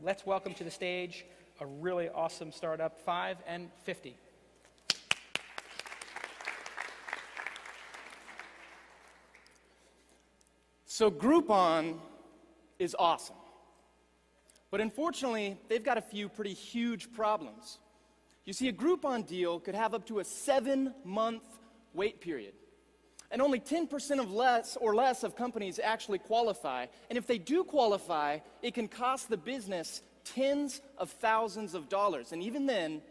let's welcome to the stage a really awesome startup, 5 and 50. So Groupon is awesome. But unfortunately, they've got a few pretty huge problems. You see, a Groupon deal could have up to a 7-month wait period. And only 10% of less of companies actually qualify. And if they do qualify, it can cost the business tens of thousands of dollars. And even then,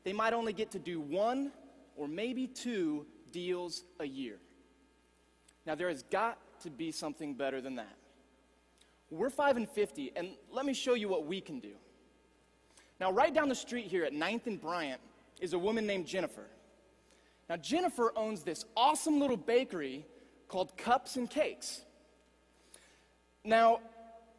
they might only get to do 1 or maybe 2 deals a year. Now, there has got to be something better than that. We're 5 and 50, and let me show you what we can do. Now, right down the street here at 9th and Bryant is a woman named Jennifer. Now, Jennifer owns this awesome little bakery called Cups and Cakes. Now,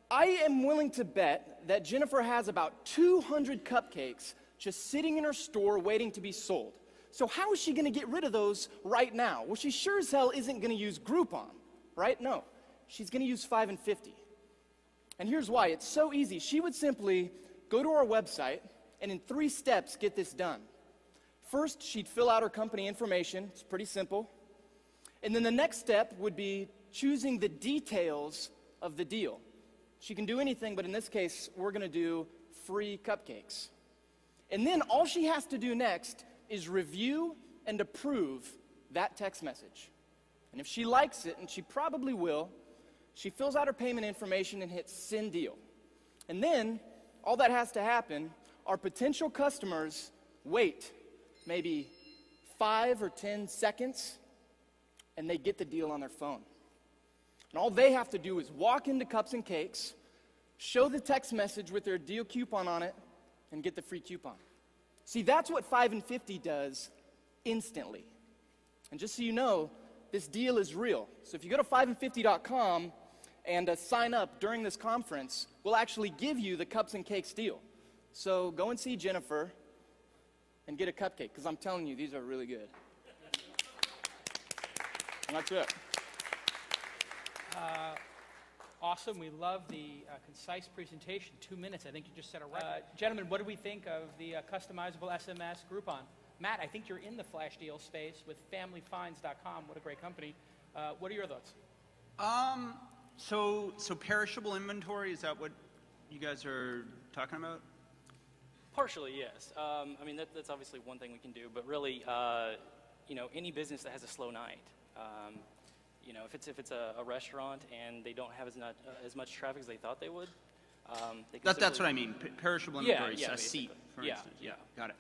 I am willing to bet that Jennifer has about 200 cupcakes just sitting in her store waiting to be sold. So how is she going to get rid of those right now? Well, she sure as hell isn't going to use Groupon, right? No, she's going to use 5 and 50. And here's why. It's so easy. She would simply go to our website and in 3 steps get this done. First, she'd fill out her company information. It's pretty simple. And then the next step would be choosing the details of the deal. She can do anything, but in this case, we're going to do free cupcakes. And then all she has to do next is review and approve that text message. And if she likes it, and she probably will, she fills out her payment information and hits send deal. And then all that has to happen, our potential customers wait maybe 5 or 10 seconds, and they get the deal on their phone. And all they have to do is walk into Cups and Cakes, show the text message with their deal coupon on it, and get the free coupon. See, that's what 5 and 50 does instantly. And just so you know, this deal is real. So if you go to 5and50.com and sign up during this conference, we'll actually give you the Cups and Cakes deal. So go and see Jennifer and get a cupcake, because I'm telling you, these are really good. And that's it. Awesome. We love the concise presentation. 2 minutes. I think you just set a record. Gentlemen, what do we think of the customizable SMS Groupon? Matt, I think you're in the flash deal space with familyfinds.com. What a great company. What are your thoughts? So perishable inventory, is that what you guys are talking about? Partially, yes. I mean, that's obviously one thing we can do, but really, you know, any business that has a slow night, you know, if it's a restaurant and they don't have as much traffic as they thought they would, that's what I mean. Perishable inventory, yeah, a seat, for instance. Yeah. Got it.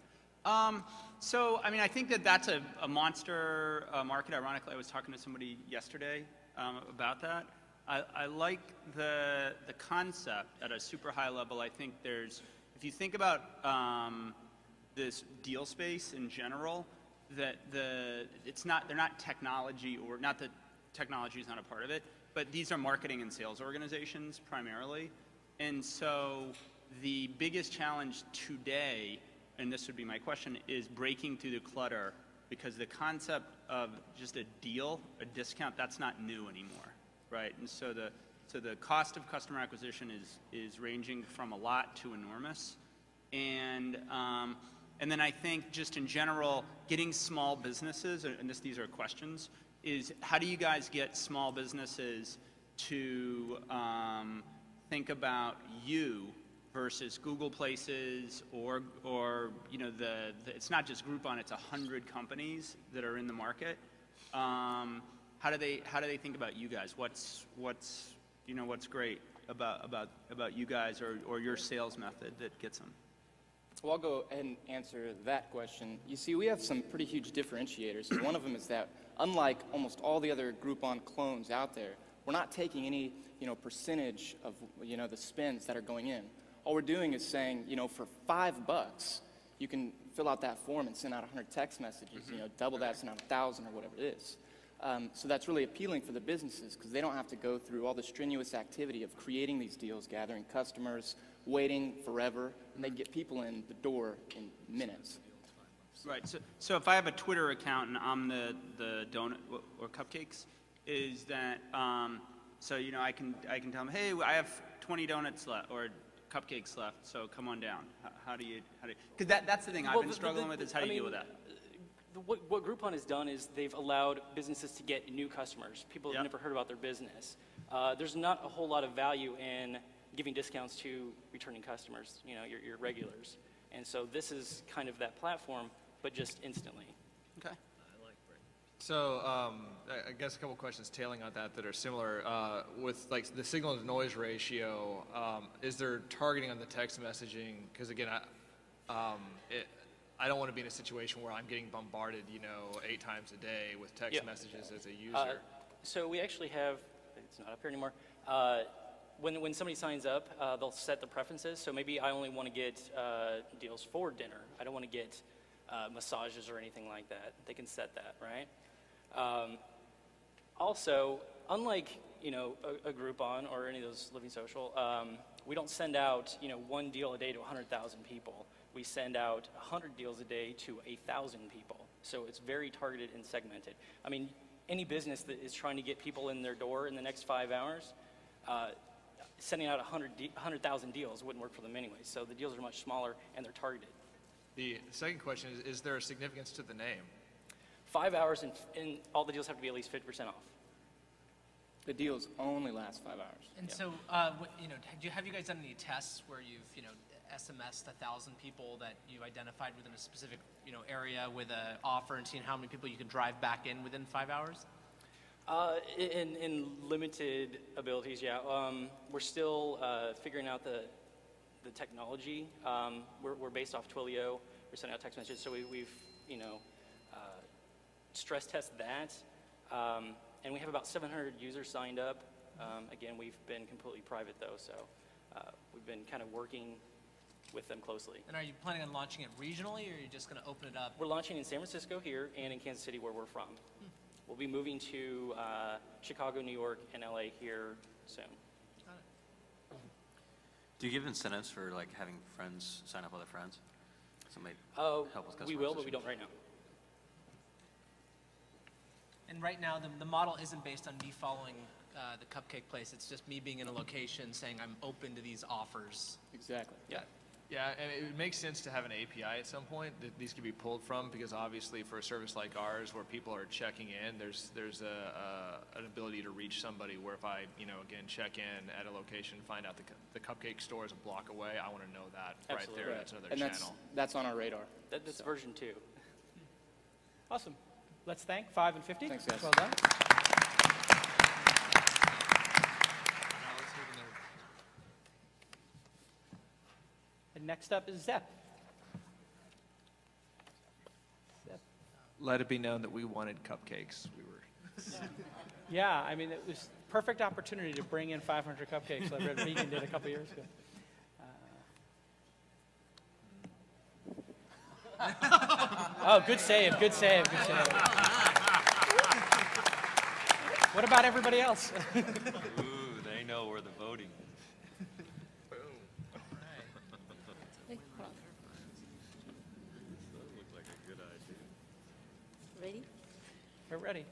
So, I mean, I think that's a monster market. Ironically, I was talking to somebody yesterday about that. I like the concept at a super high level. I think there's, if you think about this deal space in general, that they're not technology, or not that technology is not a part of it, but these are marketing and sales organizations primarily. And so the biggest challenge today, and this would be my question, is breaking through the clutter, because the concept of just a deal, a discount, that's not new anymore, right? And so the cost of customer acquisition is ranging from a lot to enormous. And then I think just in general, getting small businesses, and these are questions, is how do you guys get small businesses to think about you versus Google Places, or you know, it's not just Groupon, it's 100 companies that are in the market. How do they think about you guys? What's great about you guys, or your sales method that gets them? Well, I'll go ahead and answer that question. You see, we have some pretty huge differentiators. One of them is that, unlike almost all the other Groupon clones out there, we're not taking any, percentage of, the spends that are going in. All we're doing is saying, for $5, you can fill out that form and send out 100 text messages. Double that, send out 1,000 or whatever it is. So that's really appealing for the businesses, because they don't have to go through all the strenuous activity of creating these deals, gathering customers, waiting forever, and they get people in the door in minutes. Right. So if I have a Twitter account and I'm the donut or cupcakes, is that I can tell them, hey, I have 20 donuts left, or cupcakes left, so come on down. How do you, because that's the thing I've been struggling with is how do you deal with that? What Groupon has done is they've allowed businesses to get new customers, people who've Yep. never heard about their business. There's not a whole lot of value in giving discounts to returning customers, you know, your regulars. And so this is kind of that platform, but just instantly. Okay. So I guess a couple questions tailing on that are similar. With like the signal to noise ratio, is there targeting on the text messaging? Because again, I don't want to be in a situation where I'm getting bombarded, 8 times a day with text messages as a user. So we actually have, it's not up here anymore, when somebody signs up, they'll set the preferences. So maybe I only want to get deals for dinner. I don't want to get massages or anything like that. They can set that, right? Also, unlike a Groupon or any of those Living Social, we don't send out one deal a day to 100,000 people. We send out 100 deals a day to 1,000 people. So it's very targeted and segmented. I mean, any business that is trying to get people in their door in the next 5 hours, sending out 100,000 deals wouldn't work for them anyway. So the deals are much smaller and they're targeted. The second question is there a significance to the name? 5 hours and all the deals have to be at least 50% off. The deals only last 5 hours. And so, have you guys done any tests where you've, SMS'd 1,000 people that you identified within a specific, area with an offer and seeing how many people you can drive back in within 5 hours? In limited abilities, yeah. We're still figuring out the technology. We're based off Twilio. We're sending out text messages, so we've stress test that. And we have about 700 users signed up. Again, we've been completely private though, so we've been kind of working with them closely. And are you planning on launching it regionally, or are you just going to open it up? We're launching in San Francisco here and in Kansas City where we're from. We'll be moving to Chicago, New York, and LA here soon. Got it. Do you give incentives for like having friends sign up other friends? Somebody Oh, help with customer we will, but we acquisition? don't right now. And right now, the model isn't based on me following the cupcake place. It's just me being in a location saying I'm open to these offers. Exactly. Yeah. Yeah, and it would make sense to have an API at some point that these could be pulled from, because obviously for a service like ours where people are checking in, there's an ability to reach somebody where if I, again, check in at a location, find out the cupcake store is a block away, I want to know that Absolutely. right there. Right. That's another And channel. that's on our radar. That's version 2. Awesome. Let's thank 5 and 50. Thanks, guys. Well done. And next up is Zep. Let it be known that we wanted cupcakes. We were. Yeah, I mean, it was perfect opportunity to bring in 500 cupcakes like Red Vegan did a couple years ago. Oh, good save, good save, good save. What about everybody else? Ooh, they know we're the voting. Ready? We're ready.